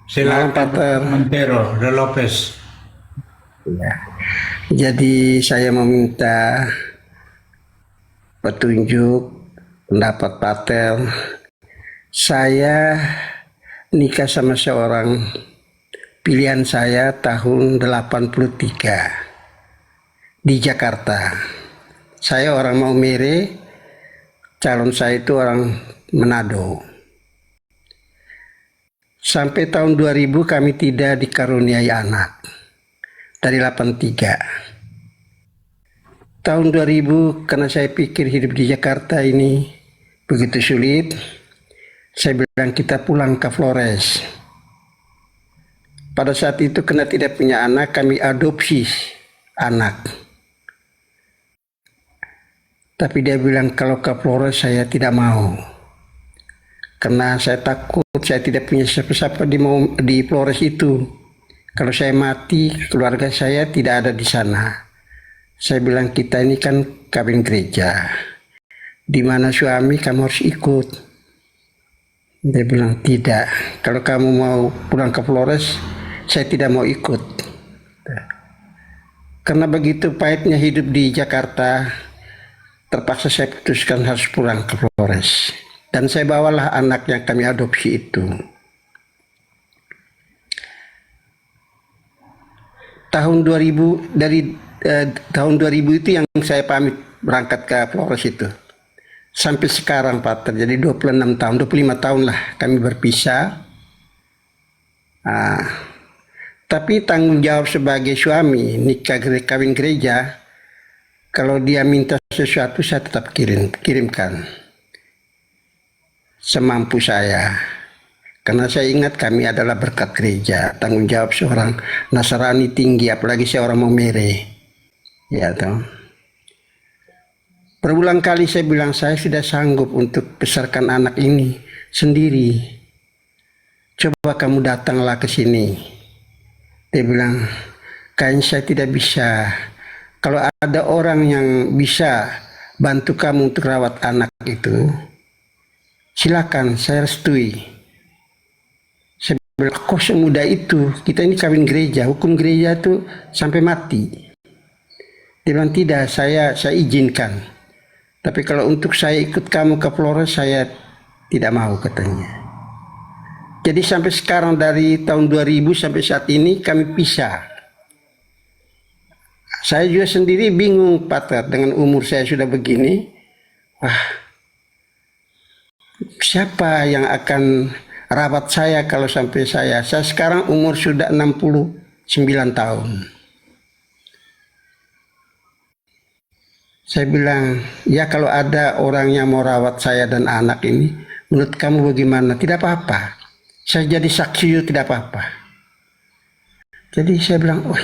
Malam Silakan Pater. Montero de Lopez. Ya. Jadi saya meminta petunjuk pendapat Pater. Saya nikah sama seorang pilihan saya tahun 83 di Jakarta. Saya orang Maumere, calon saya itu orang Manado. Sampai tahun 2000 kami tidak dikaruniai anak. Dari 83. Tahun 2000 karena saya pikir hidup di Jakarta ini begitu sulit, saya bilang kita pulang ke Flores. Pada saat itu karena tidak punya anak, kami adopsi anak. Tapi dia bilang kalau ke Flores saya tidak mau. Karena saya takut saya tidak punya siapa-siapa di Flores itu. Kalau saya mati, keluarga saya tidak ada di sana. Saya bilang kita ini kan kawin gereja. Di mana suami kamu harus ikut. Dia bilang tidak. Kalau kamu mau pulang ke Flores, saya tidak mau ikut. Karena begitu pahitnya hidup di Jakarta, terpaksa saya putuskan harus pulang ke Flores. Dan saya bawalah anak yang kami adopsi itu. Tahun 2000 tahun 2000 itu yang saya pamit berangkat ke Flores itu. Sampai sekarang Pak, terjadi 26 tahun, 25 tahun lah kami berpisah. Tapi tanggung jawab sebagai suami nikah kawin gereja, kalau dia minta sesuatu saya tetap kirimkan semampu saya. Karena saya ingat kami adalah berkat gereja, tanggung jawab seorang Nasrani tinggi, apalagi seorang Maumere. Ya toh. Berulang kali saya bilang saya sudah sanggup untuk besarkan anak ini sendiri. Coba kamu datanglah ke sini. Dia bilang, kayaknya saya tidak bisa. Kalau ada orang yang bisa bantu kamu untuk rawat anak itu, silakan, saya restui. Kok semudah itu? Kita ini kawin gereja, hukum gereja itu sampai mati. Dia bilang tidak, saya izinkan. Tapi kalau untuk saya ikut kamu ke Flores, saya tidak mau katanya. Jadi sampai sekarang dari tahun 2000 sampai saat ini kami pisah. Saya juga sendiri bingung Pater, dengan umur saya sudah begini. Wah, siapa yang akan rawat saya kalau sampai saya sekarang umur sudah 69 tahun. Saya bilang, ya kalau ada orang yang mau rawat saya dan anak ini, menurut kamu bagaimana? Tidak apa-apa. Saya jadi saksi itu tidak apa-apa. Jadi saya bilang, oh,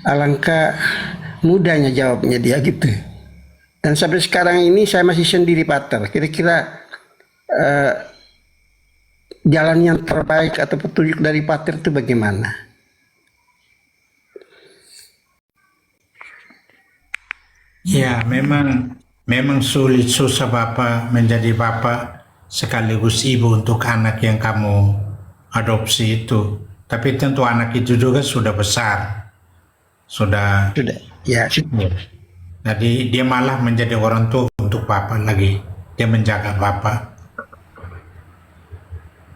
alangkah mudahnya jawabnya dia gitu. Dan sampai sekarang ini saya masih sendiri Pater. Kira-kira jalan yang terbaik atau petunjuk dari Pater itu bagaimana? Ya, memang sulit susah Bapak menjadi Bapak sekaligus ibu untuk anak yang kamu adopsi itu. Tapi tentu anak itu juga sudah besar. Sudah. Sudah, ya. Ya. Jadi dia malah menjadi orang tua untuk Bapak lagi. Dia menjaga Bapak.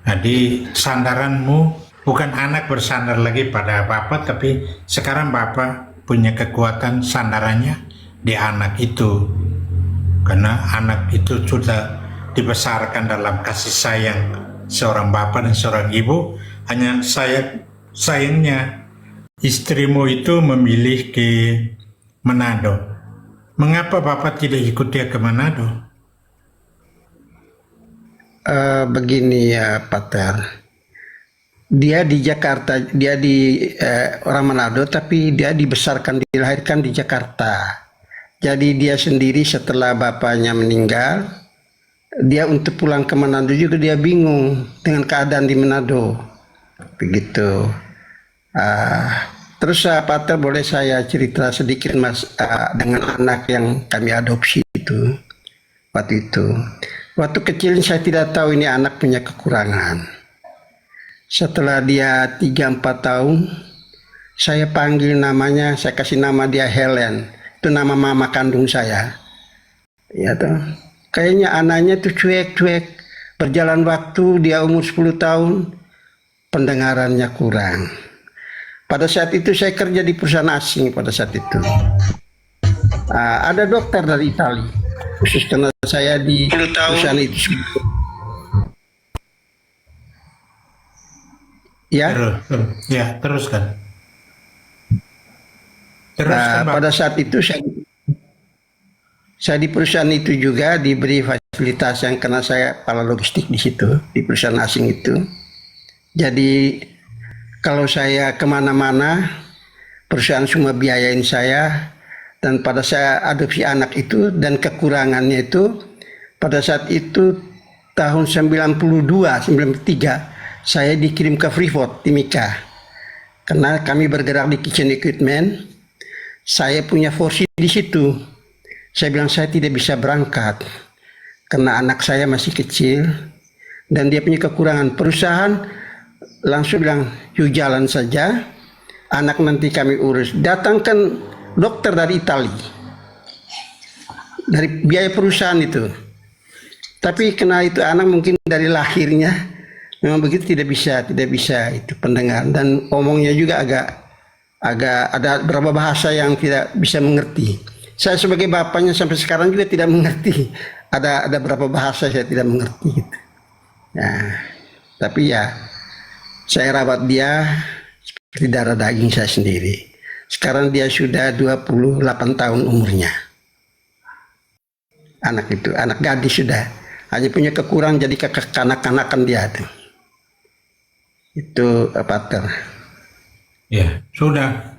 Jadi sandaranmu bukan anak bersandar lagi pada Bapak, tapi sekarang Bapak punya kekuatan sandarannya di anak itu. Karena anak itu sudah dibesarkan dalam kasih sayang seorang Bapak dan seorang Ibu. Hanya sayangnya istrimu itu memilih ke Manado. Mengapa Bapak tidak ikut dia ke Manado? Begini ya Pater, dia di Jakarta, dia di orang Manado, tapi dia dilahirkan di Jakarta. Jadi dia sendiri setelah bapaknya meninggal, dia untuk pulang ke Manado juga dia bingung dengan keadaan di Manado. Begitu. Terus Pater boleh saya cerita sedikit Mas dengan anak yang kami adopsi itu waktu itu. Waktu kecil saya tidak tahu ini anak punya kekurangan. Setelah dia 3-4 tahun, saya panggil namanya, saya kasih nama dia Helen. Itu nama mama kandung saya. Ya toh. Kayaknya anaknya tuh cuek-cuek. Berjalan waktu dia umur 10 tahun, pendengarannya kurang. Pada saat itu saya kerja di perusahaan asing pada saat itu. Ada dokter dari Italia, khusus karena saya di perusahaan itu. Ya, Teruskan. Teruskan, Pak. pada saat itu saya di perusahaan itu juga diberi fasilitas yang karena saya kepala logistik di situ di perusahaan asing itu. Jadi kalau saya kemana-mana perusahaan semua biayain saya, dan pada saya adopsi anak itu dan kekurangannya itu pada saat itu tahun 92-93 saya dikirim ke Freeport Timika karena kami bergerak di kitchen equipment. Saya punya porsi di situ. Saya bilang saya tidak bisa berangkat karena anak saya masih kecil dan dia punya kekurangan. Perusahaan langsung bilang, yuk jalan saja, anak nanti kami urus. Datangkan dokter dari Italia, dari biaya perusahaan itu. Tapi karena itu anak mungkin dari lahirnya memang begitu, tidak bisa itu pendengar, dan omongnya juga agak ada beberapa bahasa yang tidak bisa mengerti. Saya sebagai bapaknya sampai sekarang juga tidak mengerti. Ada beberapa bahasa saya tidak mengerti gitu. Nah, tapi ya saya rawat dia seperti darah daging saya sendiri. Sekarang dia sudah 28 tahun umurnya. Anak itu, anak gadis sudah. Hanya punya kekurangan jadi kekanak-kanakan dia tuh. Itu Pater. Ya, sudah.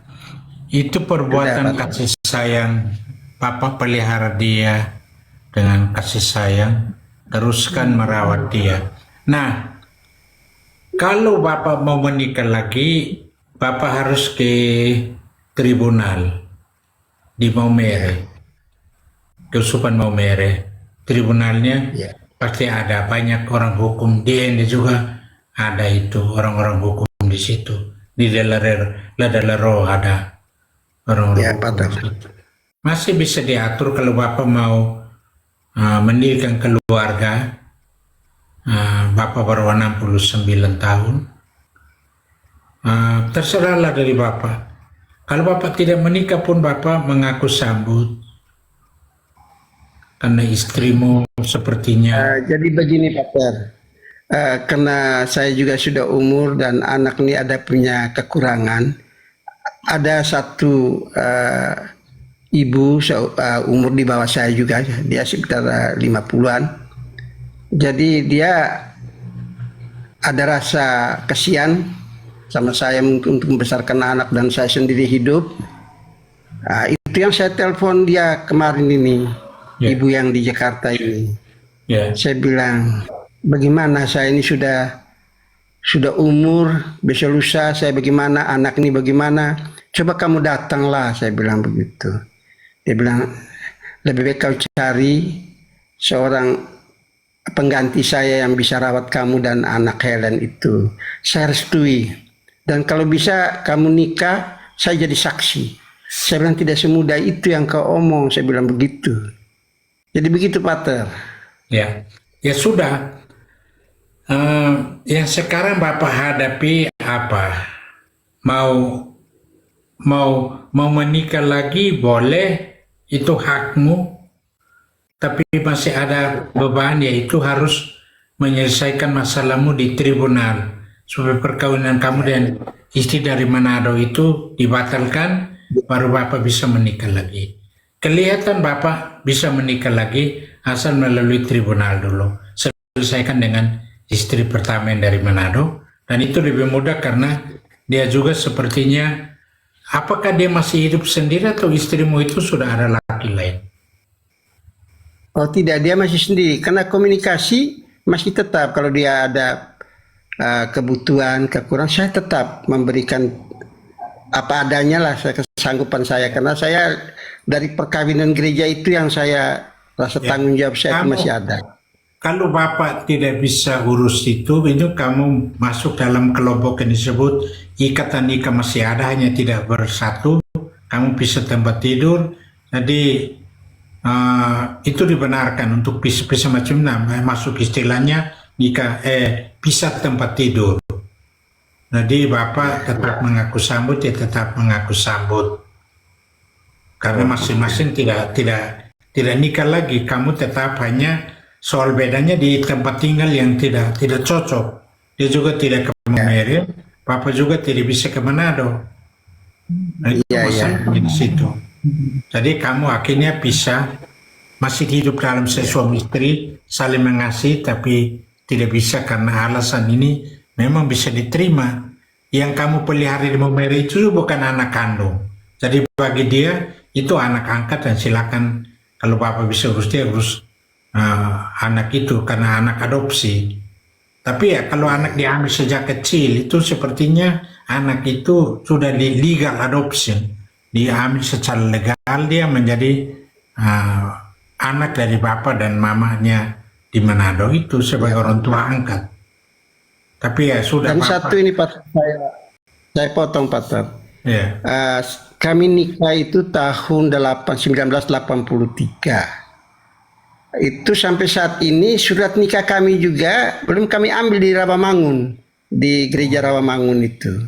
Itu perbuatan Sudah, kasih sayang. Papa pelihara dia dengan kasih sayang. Teruskan merawat dia. Nah, kalau Bapak mau menikah lagi, Bapak harus ke tribunal di Maumere, Keuskupan Maumere. Tribunalnya ya. pasti ada banyak orang hukum. Di Ende juga ada itu orang-orang hukum di situ. Di Ladalero ada orang-orang Ya, hukum Pater. di situ. Masih bisa diatur kalau Bapak mau mendirikan keluarga. Bapak baru 69 tahun. Terserahlah dari Bapak. Kalau Bapak tidak menikah pun Bapak mengaku sambut. Karena istrimu sepertinya. Jadi begini Pater. Karena saya juga sudah umur dan anak ini ada punya kekurangan. Ada satu ibu umur di bawah saya juga, dia sekitar 50-an. Jadi dia ada rasa kasihan sama saya untuk membesarkan anak dan saya sendiri hidup. Itu yang saya telepon dia kemarin ini, ibu yang di Jakarta ini. Saya bilang, bagaimana saya ini sudah umur, besok lusa saya bagaimana, anak ini bagaimana, coba kamu datanglah, saya bilang begitu. Dia bilang, lebih baik kau cari seorang pengganti saya yang bisa rawat kamu dan anak Helen itu. Saya restui. Dan kalau bisa kamu nikah, saya jadi saksi. Saya bilang tidak semudah itu yang kau omong, saya bilang begitu. Jadi begitu Pater. Ya sudah. Yang sekarang Bapak hadapi apa? Mau menikah lagi boleh, itu hakmu. Tapi masih ada beban, yaitu harus menyelesaikan masalahmu di tribunal supaya perkawinan kamu dan istri dari Manado itu dibatalkan, baru Bapak bisa menikah lagi. Kelihatan Bapak bisa menikah lagi asal melalui tribunal dulu. Selesaikan dengan istri pertama yang dari Manado, dan itu lebih mudah karena dia juga sepertinya, apakah dia masih hidup sendiri atau istrimu itu sudah ada laki lain? Oh tidak, dia masih sendiri karena komunikasi masih tetap. Kalau dia ada kebutuhan, kekurangan, saya tetap memberikan apa adanya lah, kesanggupan saya, karena saya dari perkawinan gereja itu yang saya rasa tanggung jawab saya itu masih ada. kalau Bapak tidak bisa urus itu kamu masuk dalam kelompok yang disebut ikatan nikah masih ada, hanya tidak bersatu. Kamu bisa tempat tidur, jadi itu dibenarkan untuk pisah macam masuk istilahnya nikah pisah tempat tidur. Jadi Bapak tetap mengaku sambut, ya tetap mengaku sambut. Karena masing-masing tidak nikah lagi, kamu tetap hanya soal bedanya di tempat tinggal yang tidak cocok. Dia juga tidak ke Maumere, Papa juga tidak bisa ke Manado. Nah, itu masalahnya di situ. Jadi kamu akhirnya pisah, masih hidup dalam suami istri, saling mengasihi, tapi tidak bisa karena alasan ini memang bisa diterima. Yang kamu pelihara di Maumere itu bukan anak kandung. Jadi bagi dia itu anak angkat, dan silakan kalau Bapak bisa urus dia, urus anak itu karena anak adopsi. Tapi ya kalau anak diambil sejak kecil itu sepertinya anak itu sudah di legal adoption, diambil secara legal, dia menjadi anak dari bapak dan mamanya di Manado itu sebagai orang tua angkat. Tapi ya sudah. Dan satu ini Pak, saya potong Pak. Ya. Kami nikah itu tahun 1983. Itu sampai saat ini surat nikah kami juga belum kami ambil di Rawamangun, di gereja Rawamangun itu,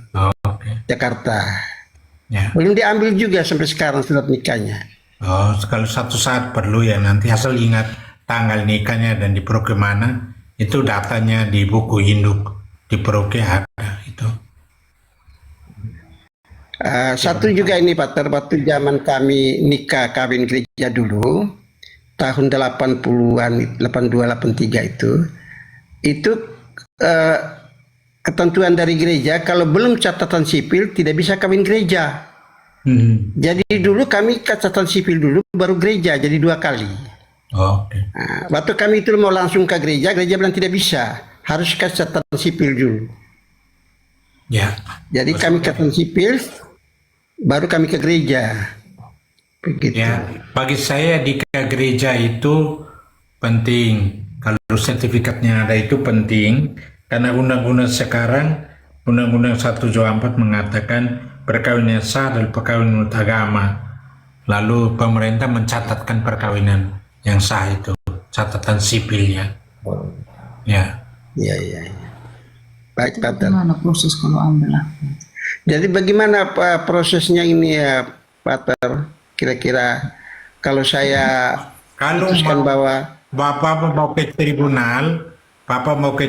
Jakarta. Ya. Belum diambil juga sampai sekarang surat nikahnya. Oh, kalau satu saat perlu ya, nanti asal ingat tanggal nikahnya dan di Proke mana, itu datanya di buku induk di Proke ada itu. Satu juga ini Pak, waktu zaman kami nikah kawin gereja dulu, tahun 80-an, 82, 83 itu ketentuan dari gereja kalau belum catatan sipil tidak bisa kawin gereja. Jadi dulu kami catatan sipil dulu baru gereja, jadi 2 kali. Waktu kami itu mau langsung ke gereja bilang tidak bisa, harus ke catatan sipil dulu. Ya. Jadi kami catatan sipil baru kami ke gereja. Begitu. Ya, bagi saya di gereja itu penting. Kalau sertifikatnya ada itu penting, karena undang-undang sekarang, Undang-Undang 174 mengatakan perkawinan sah adalah perkawinan menurut agama. Lalu pemerintah mencatatkan perkawinan yang sah itu, catatan sipilnya. Ya. Iya. Baik, Pak. Bagaimana proses kalau ambil? Jadi bagaimana prosesnya ini ya, Pak? Kira-kira kalau saya putuskan bahwa Bapak mau ke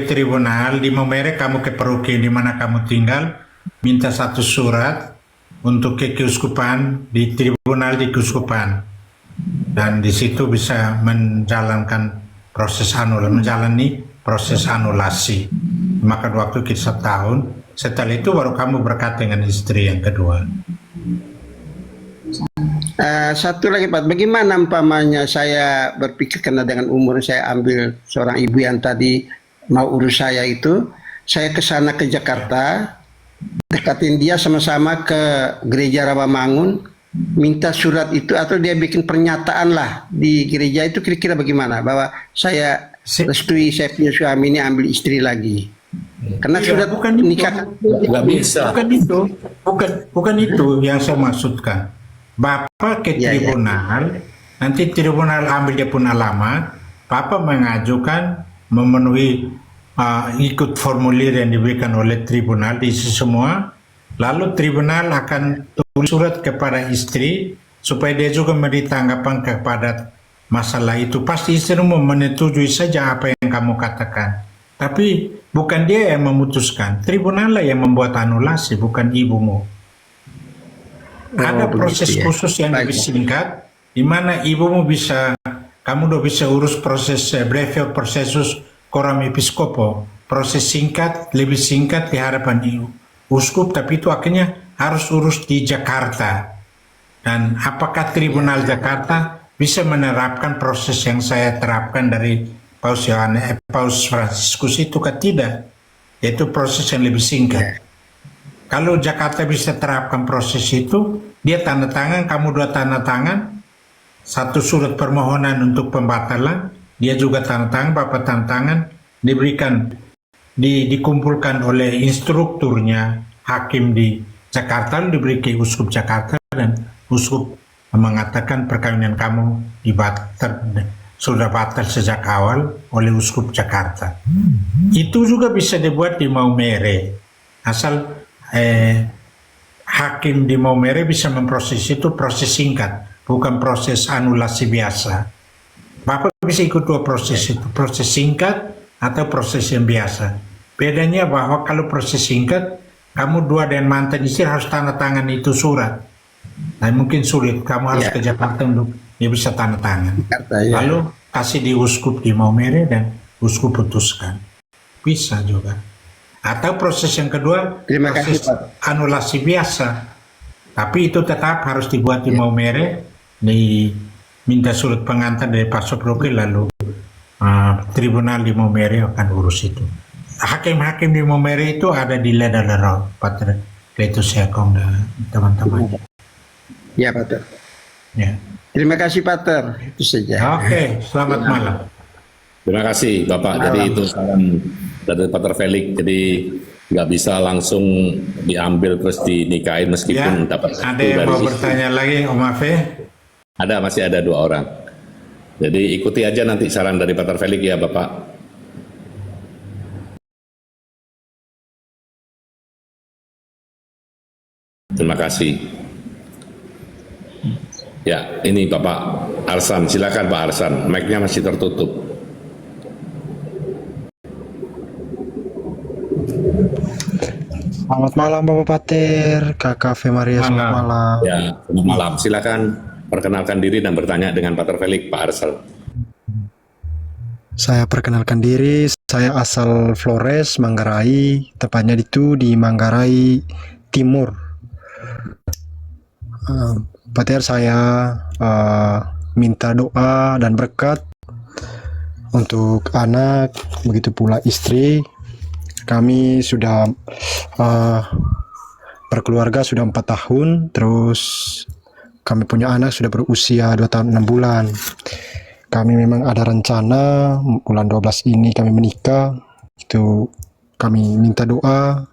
tribunal, di Maumere kamu ke paroki di mana kamu tinggal, minta satu surat untuk ke keuskupan, di tribunal di keuskupan, dan di situ bisa menjalani proses anulasi. Maka waktu kita 1 tahun, setelah itu baru kamu berkata dengan istri yang kedua. Satu lagi Pak, bagaimana umpamanya saya berpikir karena dengan umur saya ambil seorang ibu yang tadi mau urus saya itu, saya ke sana ke Jakarta, dekatin dia sama-sama ke gereja Rawamangun, minta surat itu atau dia bikin pernyataan lah di gereja itu, kira-kira bagaimana bahwa saya restui saya punya suami ini ambil istri lagi. Karena sudah bukan nikah nggak bisa. Bukan itu yang saya maksudkan. Bapak ke tribunal, nanti tribunal ambil dia pun alamat, Bapak mengajukan memenuhi ikut formulir yang diberikan oleh tribunal, diisi semua, lalu tribunal akan tulis surat kepada istri supaya dia juga memberi tanggapan kepada masalah itu. Pasti istri menyetujui saja apa yang kamu katakan, tapi bukan dia yang memutuskan, tribunal lah yang membuat anulasi, bukan ibumu. Ada proses khusus yang lebih singkat, di mana ibumu bisa, kamu udah bisa urus proses breve prosesus coram episcopo, proses singkat, lebih singkat di hadapan uskup, tapi itu akhirnya harus urus di Jakarta. Dan apakah tribunal Jakarta bisa menerapkan proses yang saya terapkan dari Paus Fransiskus itu kan tidak, yaitu proses yang lebih singkat. Kalau Jakarta bisa terapkan proses itu, dia tanda tangan, kamu 2 tanda tangan, 1 surat permohonan untuk pembatalan, dia juga tanda tangan, Bapak tanda tangan, diberikan, dikumpulkan oleh instrukturnya hakim di Jakarta, diberi ke Uskup Jakarta, dan Uskup mengatakan perkawinan kamu sudah batal sejak awal oleh Uskup Jakarta. Itu juga bisa dibuat di Maumere, asal hakim di Maumere bisa memproses itu proses singkat, bukan proses anulasi biasa. Bapak bisa ikut dua proses itu, proses singkat atau proses yang biasa. Bedanya bahwa kalau proses singkat, kamu dua dan mantan istri harus tanda tangan itu surat. Nah, mungkin sulit, kamu harus ke Jakarta untuk dia bisa tanda tangan. Lalu kasih di Uskup di Maumere dan Uskup putuskan. Bisa juga. Atau proses yang kedua, proses anulasi biasa. Tapi itu tetap harus dibuat di Maumere, diminta surat pengantar dari Pak Soproki, lalu tribunal di Maumere akan urus itu. Hakim-hakim di Maumere itu ada di Ledalero, Pater Kletus Sekong dan teman-teman. Ya, Pater. Ya. Terima kasih, Pater. Itu saja. Oke, selamat malam. Terima kasih, Bapak. Jadi itu saran dari Pater Felix. Jadi nggak bisa langsung diambil terus dinikahin meskipun dapat ada yang mau bertanya lagi, Om Afe? Ada, masih ada 2 orang. Jadi ikuti aja nanti saran dari Pater Felix ya, Bapak. Terima kasih. Ya, ini Bapak Arsan. Silakan Pak Arsan. Mic-nya masih tertutup. Selamat malam Bapak Pater, Kakak Maria, selamat malam. Ya, selamat malam. Silakan perkenalkan diri dan bertanya dengan Pater Felix, Pak Arsan. Saya perkenalkan diri, saya asal Flores, Manggarai, tepatnya itu di Manggarai Timur. Pater, saya minta doa dan berkat untuk anak, begitu pula istri. Kami sudah berkeluarga sudah 4 tahun, terus kami punya anak sudah berusia 2 tahun 6 bulan. Kami memang ada rencana bulan 12 ini kami menikah. Itu kami minta doa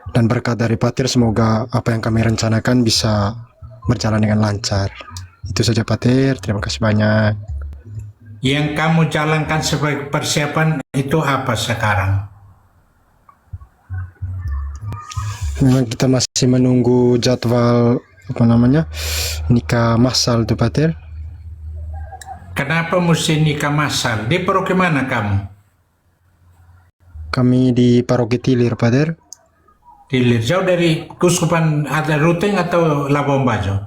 dan berkat dari Pater, semoga apa yang kami rencanakan bisa berjalan dengan lancar. Itu saja Pater, terima kasih banyak. Yang kamu jalankan sebagai persiapan itu apa sekarang? Memang kita masih menunggu jadwal nikah massal tuh Pater. Kenapa mesti nikah massal? Di paroki mana kamu? Kami di Paroki Tilir Pater. Tilir, jauh dari Kuskupan ada Ruteng atau Labuan Bajo?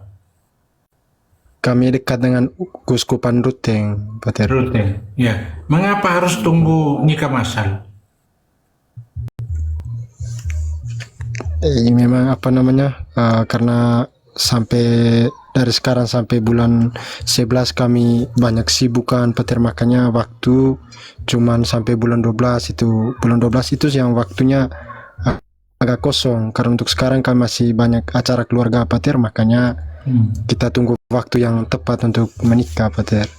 Kami dekat dengan Kuskupan Ruteng Pater. Ruteng, ya. Mengapa harus tunggu nikah massal? Memang karena sampai dari sekarang sampai bulan 11 kami banyak sibukan Pater, makanya waktu cuman sampai bulan 12 itu. Bulan 12 itu yang waktunya agak kosong, karena untuk sekarang kami masih banyak acara keluarga Pater, makanya kita tunggu waktu yang tepat untuk menikah Pater.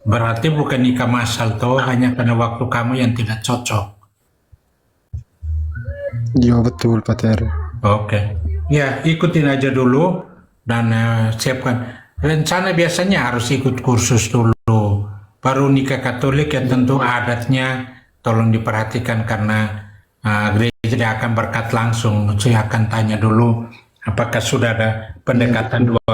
Berarti bukan nikah massal toh, hanya karena waktu kamu yang tidak cocok. Iya betul Pater. Oke. Ya, ikutin aja dulu dan siapkan. Rencana biasanya harus ikut kursus dulu. Baru nikah Katolik yang tentu adatnya tolong diperhatikan, karena gereja tidak akan berkat langsung. Saya akan tanya dulu apakah sudah ada pendekatan dua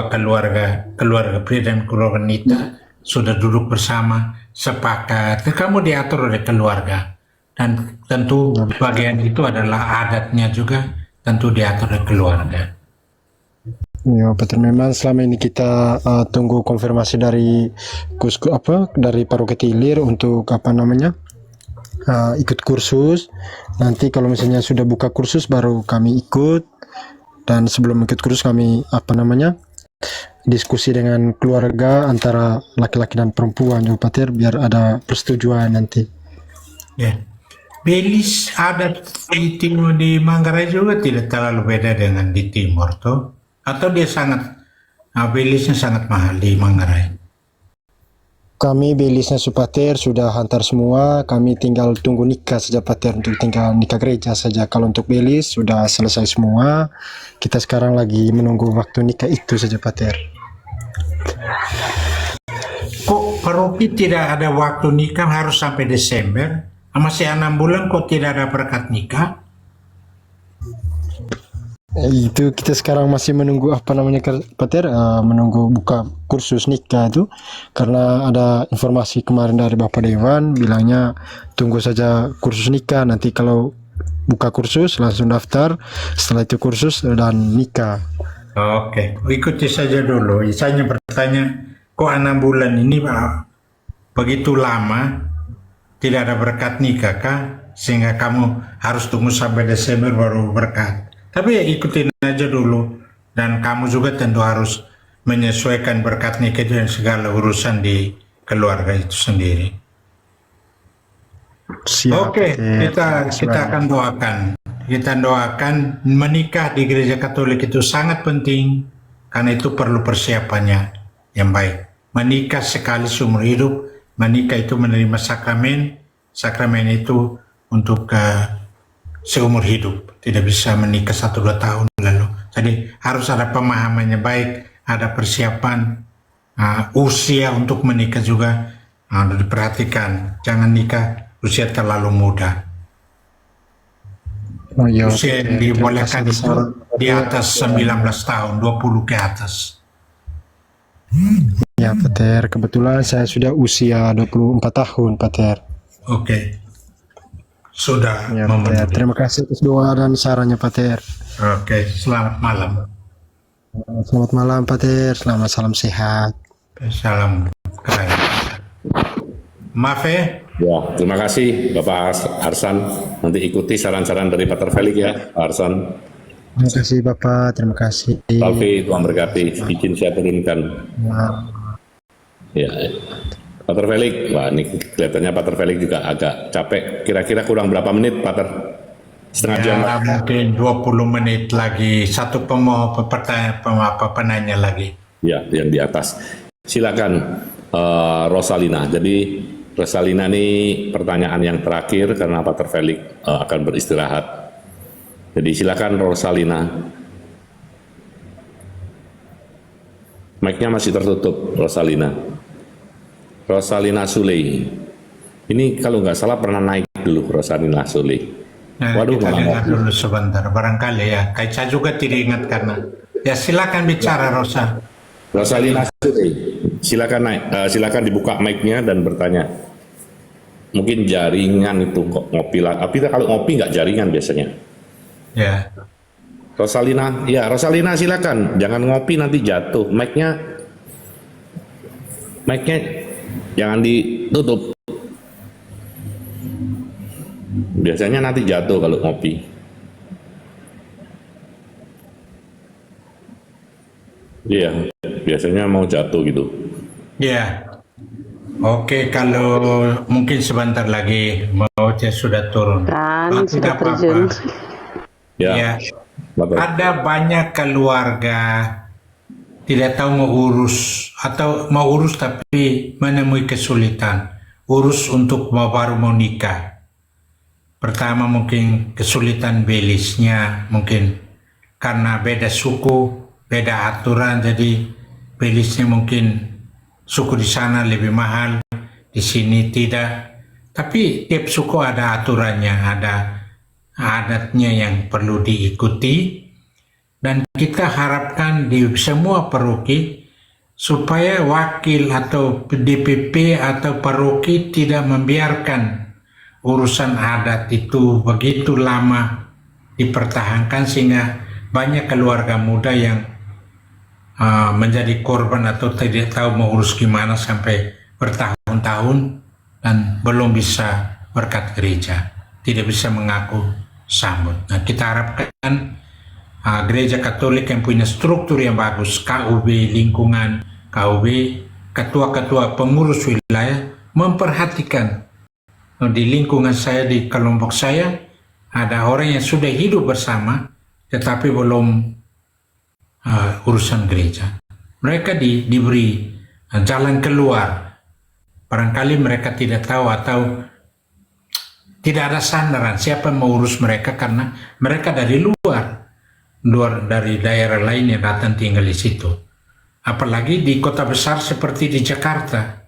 keluarga pria dan keluarga wanita, sudah duduk bersama, sepakat. Kamu diatur oleh keluarga. Dan tentu bagian itu adalah adatnya juga, tentu diatur oleh keluarga. Ya Pater, memang selama ini kita tunggu konfirmasi dari dari Paroki Tilir untuk ikut kursus. Nanti kalau misalnya sudah buka kursus baru kami ikut, dan sebelum ikut kursus kami diskusi dengan keluarga antara laki-laki dan perempuan juga Pater, biar ada persetujuan nanti. Ya. Belis adat di timur di Manggarai juga tidak terlalu beda dengan di timur tuh, atau dia sangat belisnya sangat mahal di Manggarai? Kami belisnya Pater sudah hantar semua, kami tinggal tunggu nikah saja Pater, untuk tinggal nikah gereja saja. Kalau untuk belis sudah selesai semua, kita sekarang lagi menunggu waktu nikah itu saja Pater. Kok paroki tidak ada waktu nikah harus sampai Desember? Masih 6 bulan kok tidak ada berkat nikah? Itu kita sekarang masih menunggu Pater, menunggu buka kursus nikah itu, karena ada informasi kemarin dari Bapak Dewan bilangnya tunggu saja kursus nikah, nanti kalau buka kursus langsung daftar, setelah itu kursus dan nikah. Oke, ikuti saja dulu. Saya hanya bertanya, kok 6 bulan ini begitu lama tidak ada berkat nikah kah? Sehingga kamu harus tunggu sampai Desember baru berkat. Tapi ya ikutin aja dulu. Dan kamu juga tentu harus menyesuaikan berkat nikah dengan segala urusan di keluarga itu sendiri. Siap, Oke, Pater. kita akan doakan. Kita doakan menikah di gereja Katolik itu sangat penting karena itu perlu persiapannya yang baik. Menikah sekali seumur hidup, menikah itu menerima sakramen, sakramen itu untuk seumur hidup, tidak bisa menikah 1-2 tahun lalu. Jadi harus ada pemahamannya baik, ada persiapan usia untuk menikah juga harus diperhatikan. Jangan nikah usia terlalu muda. Oh, iya, Usia yang dibolehkan itu di atas 19 tahun, 20 ke atas. ya Pater, kebetulan saya sudah usia 24 tahun Pater. Oke, sudah Ya, Pater. memenuhi. Terima kasih atas doa dan sarannya Pater. Oke, selamat malam. Selamat malam Pater, selamat salam sehat. Salam keren. Maaf ya. Ya, terima kasih Bapak Arsan. Nanti ikuti saran-saran dari Pater Felix ya, Pak Arsan. Terima kasih Bapak, terima kasih. Salve, Tuhan berkati. Izin saya turunkan. Ya, Pater Felix. Wah, ini kelihatannya Pater Felix juga agak capek. Kira-kira kurang berapa menit, Pater? Setengah jam. Ya, mungkin 20 menit lagi. Satu penanya lagi. Ya, yang di atas. Silakan, Rosalina. Jadi Rosalina ini pertanyaan yang terakhir karena Pater Felix akan beristirahat. Jadi silakan Rosalina. Mic-nya masih tertutup, Rosalina. Rosalina Suley. Ini kalau nggak salah pernah naik dulu Rosalina Suley. Nah, Waduh, kita malah dengar nggak. dulu sebentar. Barangkali ya. Kayak saya juga tidak ingat karena. Ya silakan bicara Rosa. Rosalina Suley, silakan naik, silakan dibuka mic-nya dan bertanya. Mungkin jaringan itu kok ngopi lah. Tapi kalau ngopi nggak jaringan biasanya. Ya. Rosalina, ya Rosalina silakan. Jangan ngopi nanti jatuh. Mic-nya jangan ditutup. Biasanya nanti jatuh kalau ngopi. Iya, biasanya mau jatuh gitu. Ya. Oke, kalau mungkin sebentar lagi mautnya sudah turun. Kan sudah Tidak terjun. apa-apa. Ya, Ya. Bapak. Ada banyak keluarga tidak tahu mau urus atau mau urus tapi menemui kesulitan. Urus untuk baru mau nikah. Pertama mungkin kesulitan belisnya, mungkin karena beda suku, beda aturan, jadi belisnya mungkin suku di sana lebih mahal, di sini tidak. Tapi tiap suku ada aturannya, ada adatnya yang perlu diikuti. Dan kita harapkan di semua paroki supaya wakil atau DPP atau paroki tidak membiarkan urusan adat itu begitu lama dipertahankan sehingga banyak keluarga muda yang menjadi korban atau tidak tahu mau urus gimana sampai bertahun-tahun dan belum bisa berkat gereja, tidak bisa mengaku sambut. Nah, kita harapkan gereja Katolik yang punya struktur yang bagus, KUB, lingkungan, KUB, ketua-ketua pengurus wilayah memperhatikan di lingkungan saya, di kelompok saya ada orang yang sudah hidup bersama tetapi belum urusan gereja. Mereka diberi jalan keluar Barangkali mereka tidak tahu atau tidak ada sandaran siapa yang mengurus mereka karena mereka dari luar dari daerah lain yang datang tinggal di situ. Apalagi di kota besar seperti di Jakarta.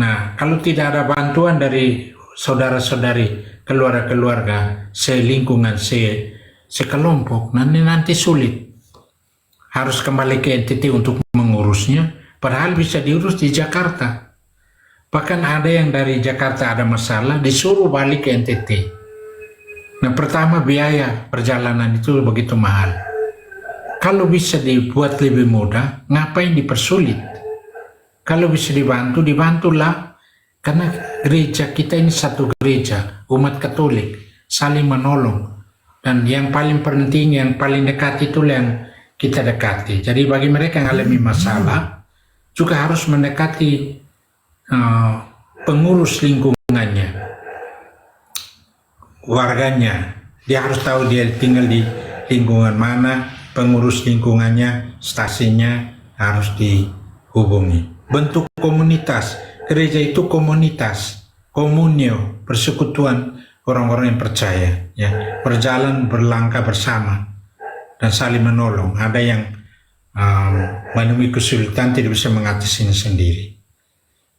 Nah, kalau tidak ada bantuan dari saudara-saudari, keluarga-keluarga, selingkungan, sekelompok, nanti sulit. Harus kembali ke NTT untuk mengurusnya, padahal bisa diurus di Jakarta. Bahkan ada yang dari Jakarta ada masalah, disuruh balik ke NTT. Nah, pertama biaya perjalanan itu begitu mahal. Kalau bisa dibuat lebih mudah, ngapain dipersulit? Kalau bisa dibantu, dibantulah. Karena gereja kita ini satu gereja, umat Katolik, saling menolong. Dan yang paling penting, yang paling dekat itu yang kita dekati. Jadi bagi mereka yang alami masalah, juga harus mendekati pengurus lingkungannya, warganya. Dia harus tahu dia tinggal di lingkungan mana, pengurus lingkungannya, stasinya harus dihubungi. Bentuk komunitas, gereja itu komunitas, komunio, persekutuan orang-orang yang percaya, ya, berjalan berlangkah bersama dan saling menolong. Ada yang menemui kesulitan tidak bisa mengatasinya sendiri.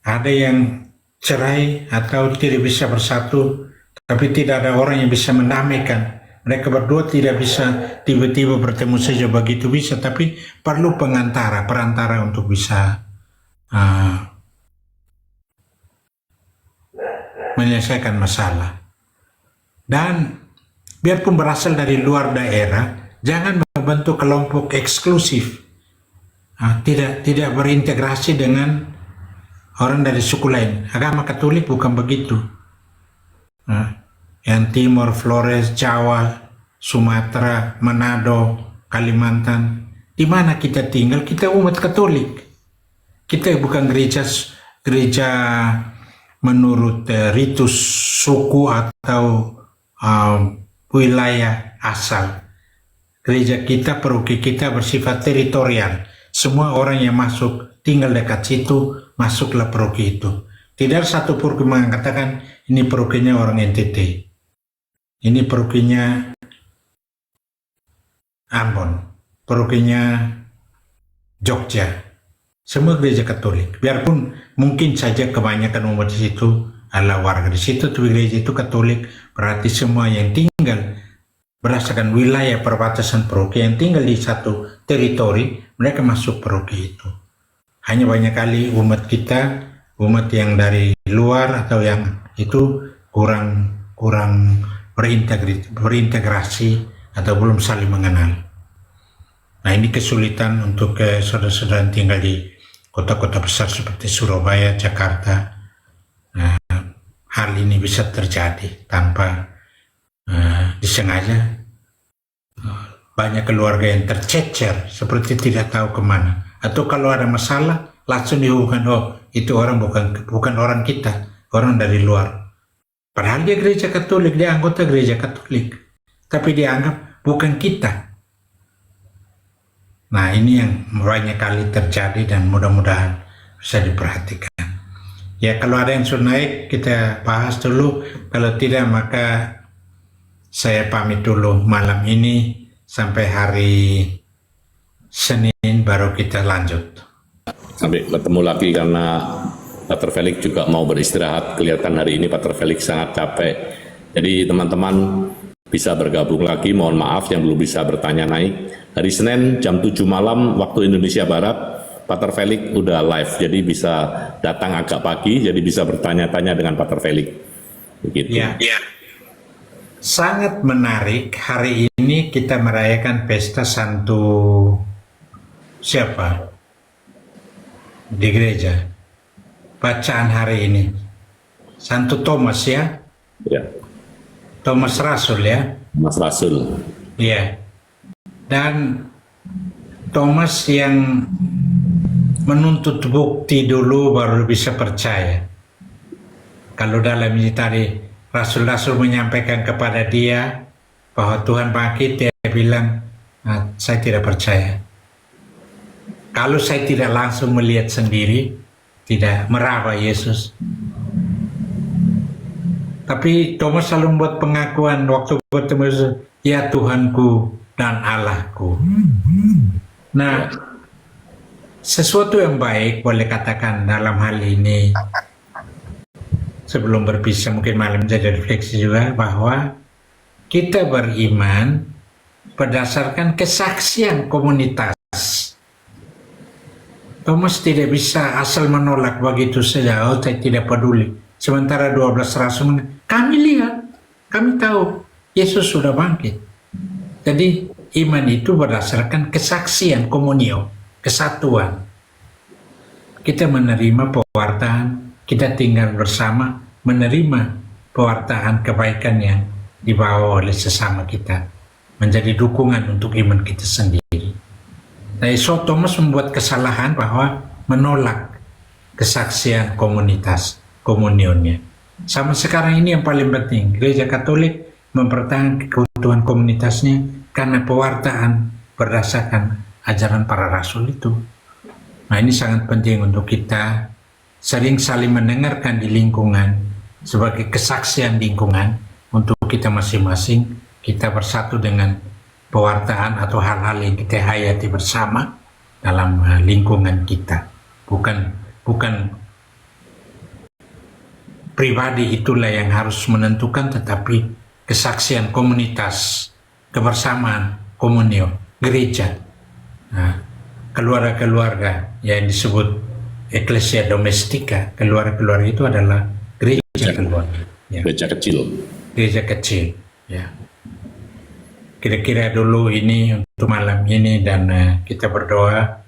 Ada yang cerai atau tidak bisa bersatu, tapi tidak ada orang yang bisa mendamaikan. Mereka berdua tidak bisa tiba-tiba bertemu saja begitu bisa, tapi perlu perantara untuk bisa menyelesaikan masalah. Dan biarpun berasal dari luar daerah, jangan membentuk kelompok eksklusif, tidak berintegrasi dengan orang dari suku lain. Agama Katolik bukan begitu. Yang Timur, Flores, Jawa, Sumatera, Manado, Kalimantan, di mana kita tinggal, kita umat Katolik. Kita bukan gereja menurut ritus suku atau wilayah asal. Gereja kita, paroki kita bersifat teritorial. Semua orang yang masuk tinggal dekat situ, masuklah paroki itu. Tidak ada satu paroki mengatakan ini parokinya orang NTT, ini parokinya Ambon, parokinya Jogja. Semua gereja Katolik, biarpun mungkin saja kebanyakan umat di situ adalah warga di situ, tapi gereja itu Katolik, berarti semua yang tinggal berdasarkan wilayah perbatasan paroki yang tinggal di satu teritori, mereka masuk paroki itu. Hanya banyak kali umat kita, umat yang dari luar atau yang itu kurang berintegrasi atau belum saling mengenal. Nah, ini kesulitan untuk saudara-saudara yang tinggal di kota-kota besar seperti Surabaya, Jakarta. Nah, hal ini bisa terjadi tanpa disengaja. Banyak keluarga yang tercecer seperti tidak tahu kemana. Atau kalau ada masalah langsung dihubungkan, oh itu orang bukan orang kita, orang dari luar. Padahal dia gereja Katolik, dia anggota gereja Katolik, tapi dianggap bukan kita. Nah, ini yang banyak kali terjadi dan mudah-mudahan bisa diperhatikan. Ya, kalau ada yang sudah naik kita bahas dulu, kalau tidak maka saya pamit dulu malam ini sampai hari Senin baru kita lanjut. Sampai ketemu lagi karena Pater Felix juga mau beristirahat. Kelihatan hari ini Pater Felix sangat capek. Jadi teman-teman bisa bergabung lagi, mohon maaf yang belum bisa bertanya naik. Hari Senin jam 7 malam waktu Indonesia Barat, Pater Felix udah live, jadi bisa datang agak pagi, jadi bisa bertanya-tanya dengan Pater Felix. Begitu. Ya. Sangat menarik, hari ini kita merayakan pesta Santo siapa? Di gereja. Bacaan hari ini. Santo Thomas ya? Ya. Thomas Rasul ya? Mas Rasul. Iya. Dan Thomas yang menuntut bukti dulu baru bisa percaya. Kalau dalam ini tadi Rasul-Rasul menyampaikan kepada dia bahwa Tuhan bangkit, dia bilang, nah, saya tidak percaya. Kalau saya tidak langsung melihat sendiri, tidak meraba Yesus. Tapi Thomas selalu membuat pengakuan waktu bertemu Yesus, ya Tuhanku dan Allahku. Nah, sesuatu yang baik boleh katakan dalam hal ini, sebelum berpisah mungkin malam jadi refleksi juga, bahwa kita beriman berdasarkan kesaksian komunitas. Thomas tidak bisa asal menolak begitu saja, oh saya tidak peduli. Sementara 12 rasul, kami lihat, kami tahu Yesus sudah bangkit. Jadi iman itu berdasarkan kesaksian komunio, kesatuan. Kita menerima pewartaan, kita tinggal bersama, menerima pewartaan kebaikan yang dibawa oleh sesama kita, menjadi dukungan untuk iman kita sendiri. Nah, Thomas membuat kesalahan bahwa menolak kesaksian komunitas, komunionnya. Sama sekarang ini yang paling penting, Gereja Katolik mempertahankan keutuhan komunitasnya karena pewartaan berdasarkan ajaran para rasul itu. Nah, ini sangat penting untuk kita sering saling mendengarkan di lingkungan sebagai kesaksian lingkungan untuk kita masing-masing, kita bersatu dengan pewartaan atau hal-hal yang kita hayati bersama dalam lingkungan kita. Bukan pribadi itulah yang harus menentukan, tetapi kesaksian komunitas, kebersamaan, komunio, gereja, keluarga-keluarga yang disebut Ecclesia Domestica. Keluarga-keluarga itu adalah gereja keluarga, ya. Gereja kecil, ya. Kira-kira dulu ini untuk malam ini, dan kita berdoa